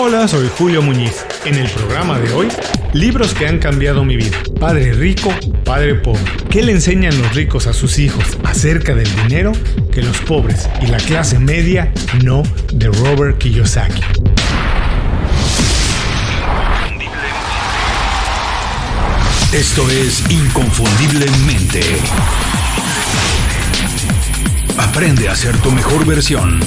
Hola, soy Julio Muñiz. En el programa de hoy, libros que han cambiado mi vida. Padre rico, padre pobre. ¿Qué le enseñan los ricos a sus hijos acerca del dinero que los pobres y la clase media no? De Robert Kiyosaki. Esto es Inconfundiblemente. Aprende a ser tu mejor versión.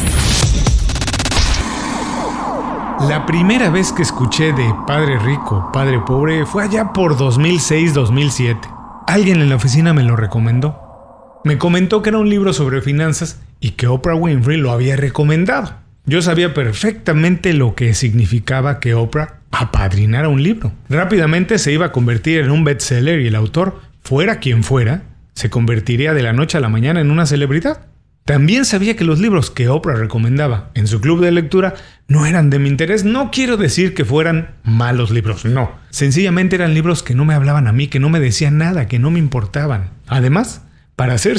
La primera vez que escuché de Padre Rico, Padre Pobre fue allá por 2006-2007. Alguien en la oficina me lo recomendó. Me comentó que era un libro sobre finanzas y que Oprah Winfrey lo había recomendado. Yo sabía perfectamente lo que significaba que Oprah apadrinara un libro. Rápidamente se iba a convertir en un bestseller y el autor, fuera quien fuera, se convertiría de la noche a la mañana en una celebridad. También sabía que los libros que Oprah recomendaba en su club de lectura no eran de mi interés. No quiero decir que fueran malos libros, no. Sencillamente eran libros que no me hablaban a mí, que no me decían nada, que no me importaban. Además, para ser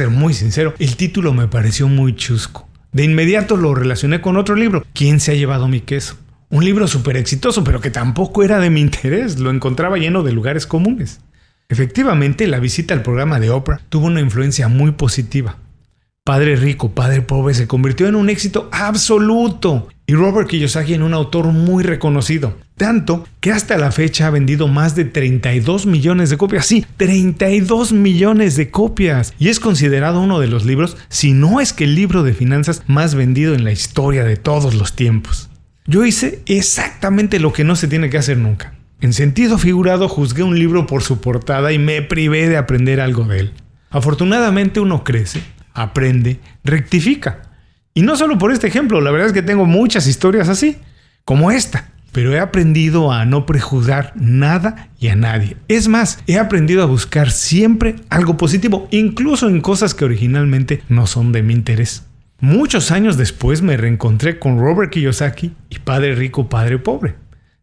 muy sincero, el título me pareció muy chusco. De inmediato lo relacioné con otro libro, ¿Quién se ha llevado mi queso? Un libro súper exitoso, pero que tampoco era de mi interés. Lo encontraba lleno de lugares comunes. Efectivamente, la visita al programa de Oprah tuvo una influencia muy positiva. Padre Rico, Padre Pobre se convirtió en un éxito absoluto y Robert Kiyosaki en un autor muy reconocido. Tanto que hasta la fecha ha vendido más de 32 millones de copias. Sí, 32 millones de copias. Y es considerado uno de los libros, si no es que el libro de finanzas más vendido en la historia de todos los tiempos. Yo hice exactamente lo que no se tiene que hacer nunca. En sentido figurado, juzgué un libro por su portada y me privé de aprender algo de él. Afortunadamente uno crece, aprende, rectifica. Y no solo por este ejemplo, la verdad es que tengo muchas historias así, como esta. Pero he aprendido a no prejuzgar nada y a nadie. Es más, he aprendido a buscar siempre algo positivo, incluso en cosas que originalmente no son de mi interés. Muchos años después me reencontré con Robert Kiyosaki y Padre Rico, Padre Pobre.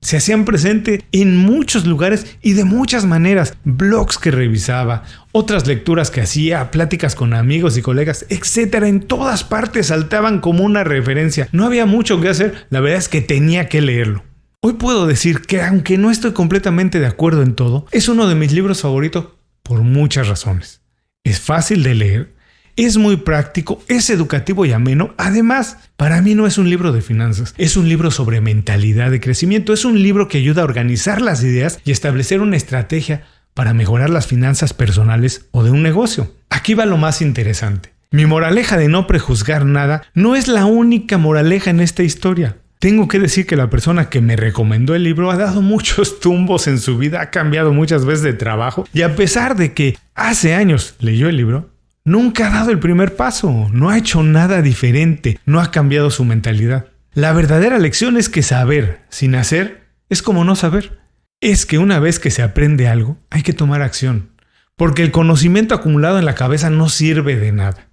Se hacían presente en muchos lugares y de muchas maneras. Blogs que revisaba, otras lecturas que hacía, pláticas con amigos y colegas, etc. En todas partes saltaban como una referencia. No había mucho que hacer, la verdad es que tenía que leerlo. Hoy puedo decir que aunque no estoy completamente de acuerdo en todo, es uno de mis libros favoritos por muchas razones. Es fácil de leer. Es muy práctico, es educativo y ameno. Además, para mí no es un libro de finanzas, es un libro sobre mentalidad de crecimiento. Es un libro que ayuda a organizar las ideas y establecer una estrategia para mejorar las finanzas personales o de un negocio. Aquí va lo más interesante. Mi moraleja de no prejuzgar nada no es la única moraleja en esta historia. Tengo que decir que la persona que me recomendó el libro ha dado muchos tumbos en su vida, ha cambiado muchas veces de trabajo y a pesar de que hace años leyó el libro, nunca ha dado el primer paso, no ha hecho nada diferente, no ha cambiado su mentalidad. La verdadera lección es que saber sin hacer es como no saber. Es que una vez que se aprende algo, hay que tomar acción, porque el conocimiento acumulado en la cabeza no sirve de nada.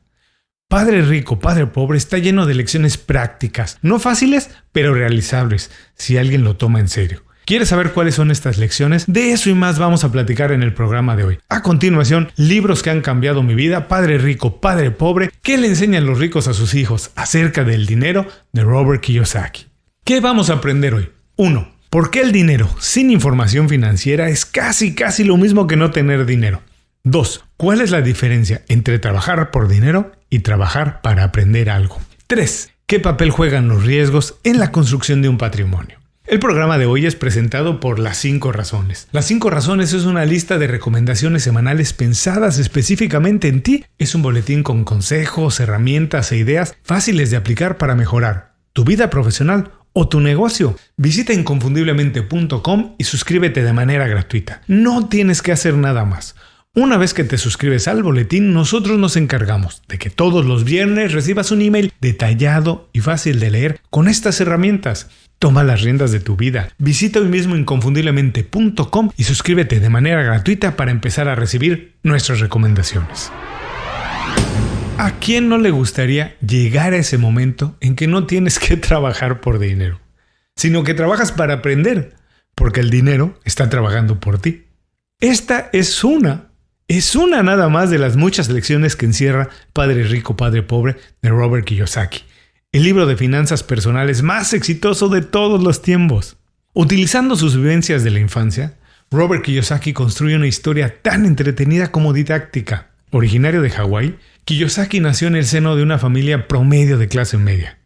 Padre Rico, Padre Pobre está lleno de lecciones prácticas, no fáciles, pero realizables, si alguien lo toma en serio. ¿Quieres saber cuáles son estas lecciones? De eso y más vamos a platicar en el programa de hoy. A continuación, libros que han cambiado mi vida, Padre Rico, Padre Pobre, ¿qué le enseñan los ricos a sus hijos acerca del dinero? De Robert Kiyosaki. ¿Qué vamos a aprender hoy? 1. ¿Por qué el dinero sin información financiera es casi lo mismo que no tener dinero? 2. ¿Cuál es la diferencia entre trabajar por dinero y trabajar para aprender algo? 3. ¿Qué papel juegan los riesgos en la construcción de un patrimonio? El programa de hoy es presentado por Las 5 Razones. Las 5 Razones es una lista de recomendaciones semanales pensadas específicamente en ti. Es un boletín con consejos, herramientas e ideas fáciles de aplicar para mejorar tu vida profesional o tu negocio. Visita inconfundiblemente.com y suscríbete de manera gratuita. No tienes que hacer nada más. Una vez que te suscribes al boletín, nosotros nos encargamos de que todos los viernes recibas un email detallado y fácil de leer con estas herramientas. Toma las riendas de tu vida. Visita hoy mismo inconfundiblemente.com y suscríbete de manera gratuita para empezar a recibir nuestras recomendaciones. ¿A quién no le gustaría llegar a ese momento en que no tienes que trabajar por dinero, sino que trabajas para aprender, porque el dinero está trabajando por ti? Esta es una nada más de las muchas lecciones que encierra Padre Rico, Padre Pobre de Robert Kiyosaki. el libro de finanzas personales más exitoso de todos los tiempos. Utilizando sus vivencias de la infancia, Robert Kiyosaki construye una historia tan entretenida como didáctica. Originario de Hawái, Kiyosaki nació en el seno de una familia promedio de clase media.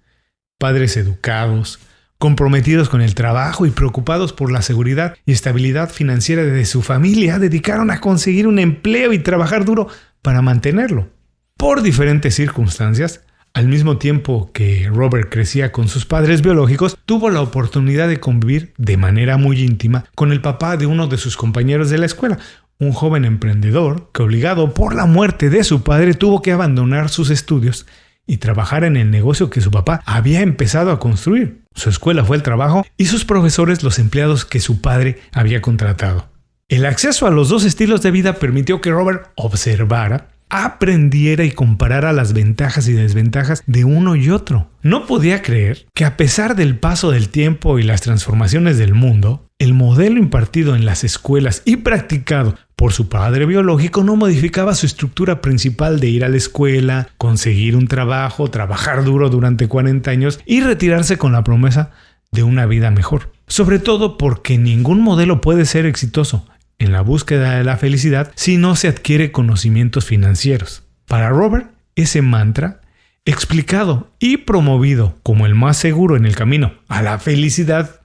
Padres educados, comprometidos con el trabajo y preocupados por la seguridad y estabilidad financiera de su familia, dedicaron a conseguir un empleo y trabajar duro para mantenerlo. Por diferentes circunstancias, al mismo tiempo que Robert crecía con sus padres biológicos, tuvo la oportunidad de convivir de manera muy íntima con el papá de uno de sus compañeros de la escuela, un joven emprendedor que, obligado por la muerte de su padre, tuvo que abandonar sus estudios y trabajar en el negocio que su papá había empezado a construir. Su escuela fue el trabajo y sus profesores los empleados que su padre había contratado. El acceso a los dos estilos de vida permitió que Robert observara, aprendiera y comparara las ventajas y desventajas de uno y otro. No podía creer que, a pesar del paso del tiempo y las transformaciones del mundo, el modelo impartido en las escuelas y practicado por su padre biológico no modificaba su estructura principal de ir a la escuela, conseguir un trabajo, trabajar duro durante 40 años y retirarse con la promesa de una vida mejor. Sobre todo porque ningún modelo puede ser exitoso en la búsqueda de la felicidad si no se adquiere conocimientos financieros. Para Robert, ese mantra, explicado y promovido como el más seguro en el camino a la felicidad,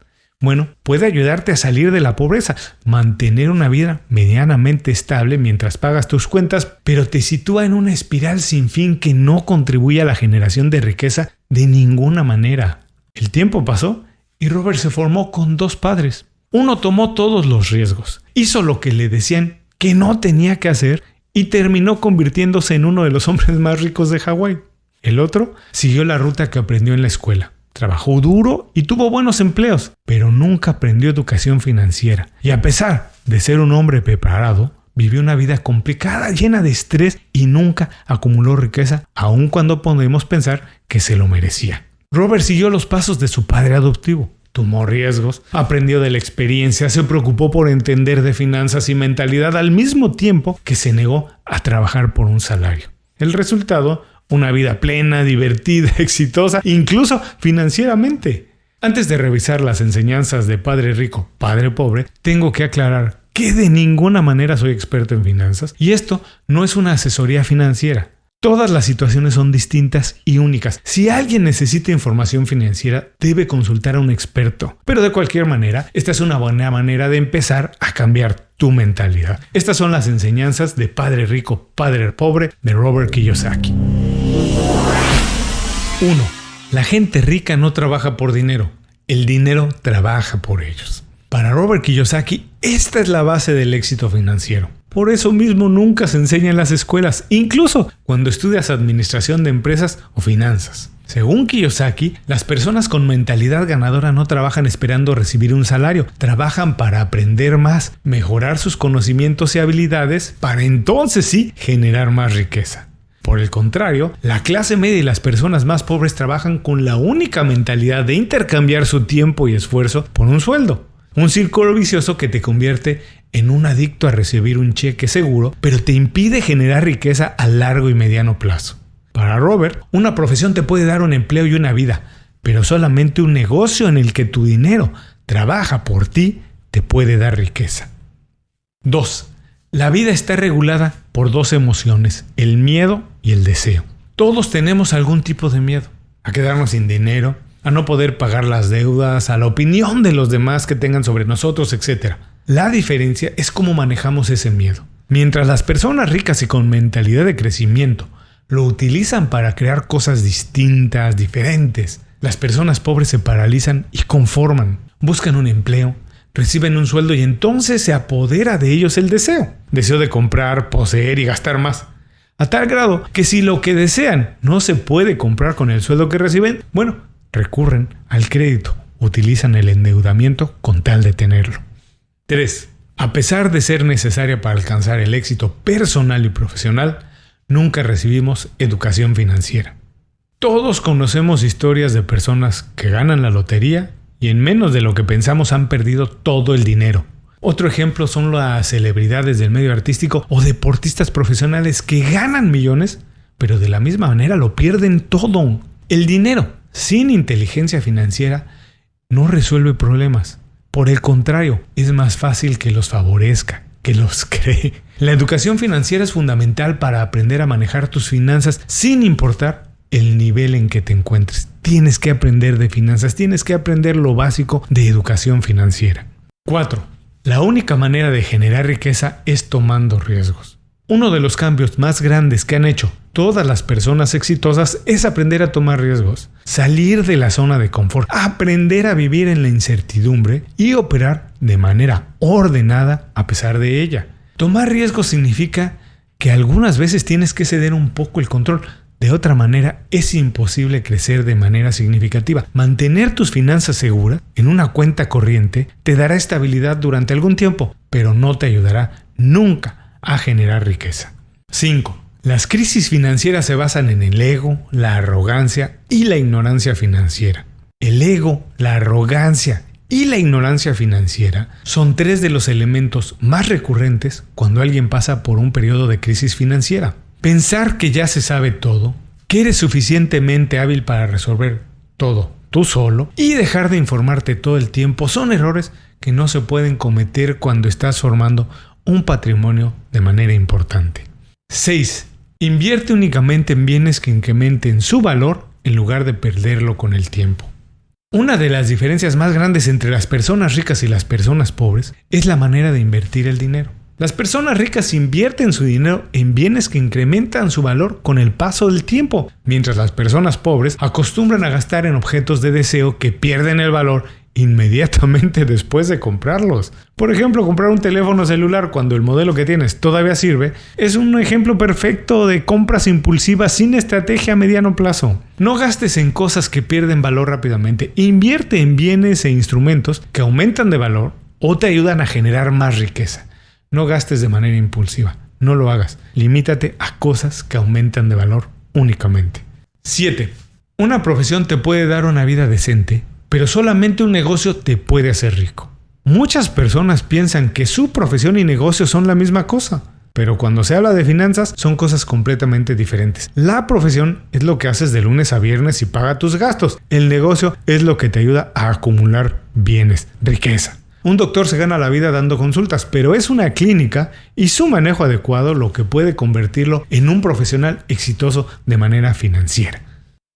puede ayudarte a salir de la pobreza, mantener una vida medianamente estable mientras pagas tus cuentas, pero te sitúa en una espiral sin fin que no contribuye a la generación de riqueza de ninguna manera. El tiempo pasó y Robert se formó con dos padres. Uno tomó todos los riesgos, hizo lo que le decían que no tenía que hacer y terminó convirtiéndose en uno de los hombres más ricos de Hawái. El otro siguió la ruta que aprendió en la escuela. Trabajó duro y tuvo buenos empleos, pero nunca aprendió educación financiera. Y a pesar de ser un hombre preparado, vivió una vida complicada, llena de estrés y nunca acumuló riqueza, aun cuando podemos pensar que se lo merecía. Robert siguió los pasos de su padre adoptivo. Tomó riesgos, aprendió de la experiencia, se preocupó por entender de finanzas y mentalidad al mismo tiempo que se negó a trabajar por un salario. El resultado: una vida plena, divertida, exitosa, incluso financieramente. Antes de revisar las enseñanzas de Padre Rico, Padre Pobre, tengo que aclarar que de ninguna manera soy experto en finanzas y esto no es una asesoría financiera. Todas las situaciones son distintas y únicas. Si alguien necesita información financiera, debe consultar a un experto. Pero de cualquier manera, esta es una buena manera de empezar a cambiar tu mentalidad. Estas son las enseñanzas de Padre Rico, Padre Pobre de Robert Kiyosaki. 1. La gente rica no trabaja por dinero. El dinero trabaja por ellos. Para Robert Kiyosaki, esta es la base del éxito financiero. Por eso mismo nunca se enseña en las escuelas, incluso cuando estudias administración de empresas o finanzas. Según Kiyosaki, las personas con mentalidad ganadora no trabajan esperando recibir un salario, trabajan para aprender más, mejorar sus conocimientos y habilidades, para entonces sí generar más riqueza. Por el contrario, la clase media y las personas más pobres trabajan con la única mentalidad de intercambiar su tiempo y esfuerzo por un sueldo. Un círculo vicioso que te convierte en un adicto a recibir un cheque seguro, pero te impide generar riqueza a largo y mediano plazo. Para Robert, una profesión te puede dar un empleo y una vida, pero solamente un negocio en el que tu dinero trabaja por ti te puede dar riqueza. 2. La vida está regulada por dos emociones, el miedo y el deseo. Todos tenemos algún tipo de miedo, a quedarnos sin dinero, a no poder pagar las deudas, a la opinión de los demás que tengan sobre nosotros, etc. La diferencia es cómo manejamos ese miedo. Mientras las personas ricas y con mentalidad de crecimiento lo utilizan para crear cosas distintas, diferentes, las personas pobres se paralizan y conforman. Buscan un empleo, reciben un sueldo y entonces se apodera de ellos el deseo. Deseo de comprar, poseer y gastar más. A tal grado que si lo que desean no se puede comprar con el sueldo que reciben, recurren al crédito, utilizan el endeudamiento con tal de tenerlo. 3. A pesar de ser necesaria para alcanzar el éxito personal y profesional, nunca recibimos educación financiera. Todos conocemos historias de personas que ganan la lotería y en menos de lo que pensamos han perdido todo el dinero. Otro ejemplo son las celebridades del medio artístico o deportistas profesionales que ganan millones, pero de la misma manera lo pierden todo. El dinero sin inteligencia financiera no resuelve problemas. Por el contrario, es más fácil que los favorezca, que los cree. La educación financiera es fundamental para aprender a manejar tus finanzas sin importar el nivel en que te encuentres. Tienes que aprender de finanzas, tienes que aprender lo básico de educación financiera. 4. La única manera de generar riqueza es tomando riesgos. Uno de los cambios más grandes que han hecho todas las personas exitosas es aprender a tomar riesgos, salir de la zona de confort, aprender a vivir en la incertidumbre y operar de manera ordenada a pesar de ella. Tomar riesgos significa que algunas veces tienes que ceder un poco el control. De otra manera, es imposible crecer de manera significativa. Mantener tus finanzas seguras en una cuenta corriente te dará estabilidad durante algún tiempo, pero no te ayudará nunca a generar riqueza. 5. Las crisis financieras se basan en el ego, la arrogancia y la ignorancia financiera. El ego, la arrogancia y la ignorancia financiera son 3 de los elementos más recurrentes cuando alguien pasa por un periodo de crisis financiera. Pensar que ya se sabe todo, que eres suficientemente hábil para resolver todo tú solo y dejar de informarte todo el tiempo son errores que no se pueden cometer cuando estás formando un patrimonio de manera importante. 6. Invierte únicamente en bienes que incrementen su valor en lugar de perderlo con el tiempo. Una de las diferencias más grandes entre las personas ricas y las personas pobres es la manera de invertir el dinero. Las personas ricas invierten su dinero en bienes que incrementan su valor con el paso del tiempo, mientras las personas pobres acostumbran a gastar en objetos de deseo que pierden el valor inmediatamente después de comprarlos. Por ejemplo, comprar un teléfono celular cuando el modelo que tienes todavía sirve es un ejemplo perfecto de compras impulsivas sin estrategia a mediano plazo. No gastes en cosas que pierden valor rápidamente. Invierte en bienes e instrumentos que aumentan de valor o te ayudan a generar más riqueza. No gastes de manera impulsiva. No lo hagas. Limítate a cosas que aumentan de valor únicamente. 7. Una profesión te puede dar una vida decente, pero solamente un negocio te puede hacer rico. Muchas personas piensan que su profesión y negocio son la misma cosa, pero cuando se habla de finanzas son cosas completamente diferentes. La profesión es lo que haces de lunes a viernes y paga tus gastos. El negocio es lo que te ayuda a acumular bienes, riqueza. Un doctor se gana la vida dando consultas, pero es una clínica y su manejo adecuado lo que puede convertirlo en un profesional exitoso de manera financiera.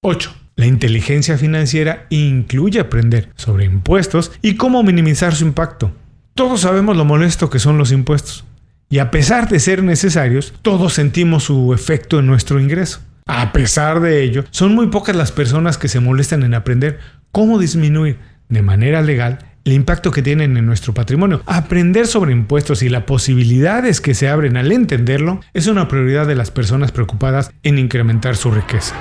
8. La inteligencia financiera incluye aprender sobre impuestos y cómo minimizar su impacto. Todos sabemos lo molesto que son los impuestos, y a pesar de ser necesarios, todos sentimos su efecto en nuestro ingreso. A pesar de ello, son muy pocas las personas que se molestan en aprender cómo disminuir de manera legal el impacto que tienen en nuestro patrimonio. Aprender sobre impuestos y las posibilidades que se abren al entenderlo es una prioridad de las personas preocupadas en incrementar su riqueza.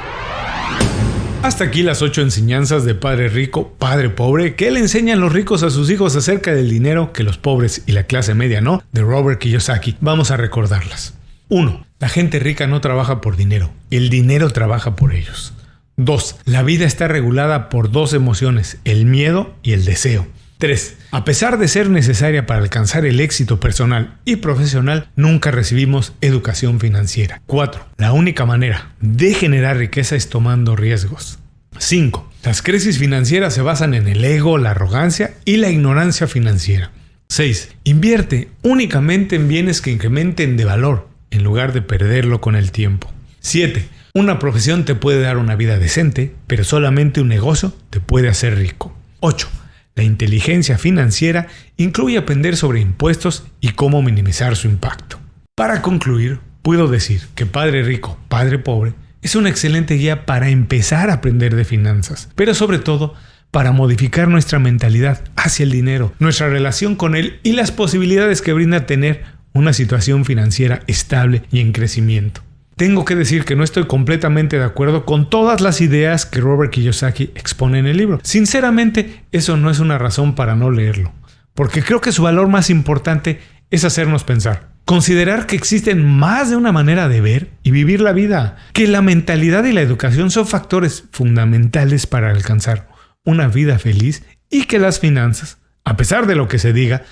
Hasta aquí las 8 enseñanzas de Padre Rico, Padre Pobre, que le enseñan los ricos a sus hijos acerca del dinero que los pobres y la clase media no, de Robert Kiyosaki. Vamos a recordarlas. 1. La gente rica no trabaja por dinero, el dinero trabaja por ellos. 2. La vida está regulada por 2 emociones, el miedo y el deseo. 3. A pesar de ser necesaria para alcanzar el éxito personal y profesional, nunca recibimos educación financiera. 4. La única manera de generar riqueza es tomando riesgos. 5. Las crisis financieras se basan en el ego, la arrogancia y la ignorancia financiera. 6. Invierte únicamente en bienes que incrementen de valor en lugar de perderlo con el tiempo. 7. Una profesión te puede dar una vida decente, pero solamente un negocio te puede hacer rico. 8. La inteligencia financiera incluye aprender sobre impuestos y cómo minimizar su impacto. Para concluir, puedo decir que Padre Rico, Padre Pobre es una excelente guía para empezar a aprender de finanzas, pero sobre todo para modificar nuestra mentalidad hacia el dinero, nuestra relación con él y las posibilidades que brinda tener una situación financiera estable y en crecimiento. Tengo que decir que no estoy completamente de acuerdo con todas las ideas que Robert Kiyosaki expone en el libro. Sinceramente, eso no es una razón para no leerlo, porque creo que su valor más importante es hacernos pensar. Considerar que existen más de una manera de ver y vivir la vida, que la mentalidad y la educación son factores fundamentales para alcanzar una vida feliz y que las finanzas, a pesar de lo que se diga,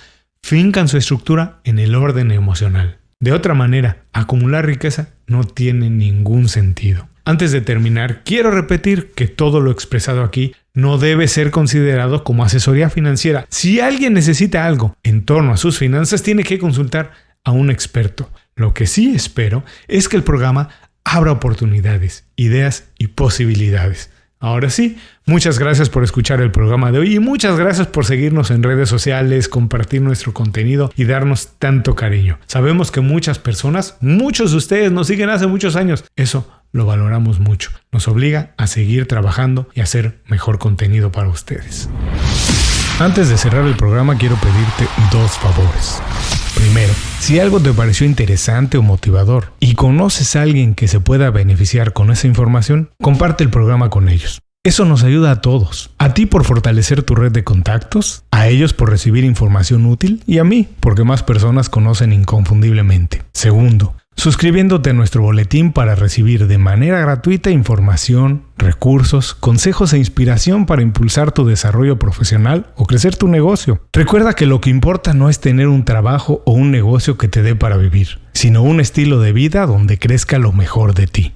fincan su estructura en el orden emocional. De otra manera, acumular riqueza no tiene ningún sentido. Antes de terminar, quiero repetir que todo lo expresado aquí no debe ser considerado como asesoría financiera. Si alguien necesita algo en torno a sus finanzas, tiene que consultar a un experto. Lo que sí espero es que el programa abra oportunidades, ideas y posibilidades. Ahora sí, muchas gracias por escuchar el programa de hoy y muchas gracias por seguirnos en redes sociales, compartir nuestro contenido y darnos tanto cariño. Sabemos que muchas personas, muchos de ustedes nos siguen hace muchos años. Eso lo valoramos mucho. Nos obliga a seguir trabajando y hacer mejor contenido para ustedes. Antes de cerrar el programa, quiero pedirte 2 favores. Primero, si algo te pareció interesante o motivador y conoces a alguien que se pueda beneficiar con esa información, comparte el programa con ellos. Eso nos ayuda a todos. A ti por fortalecer tu red de contactos, a ellos por recibir información útil y a mí porque más personas conocen Inconfundiblemente. Segundo, suscribiéndote a nuestro boletín para recibir de manera gratuita información, recursos, consejos e inspiración para impulsar tu desarrollo profesional o crecer tu negocio. Recuerda que lo que importa no es tener un trabajo o un negocio que te dé para vivir, sino un estilo de vida donde crezca lo mejor de ti.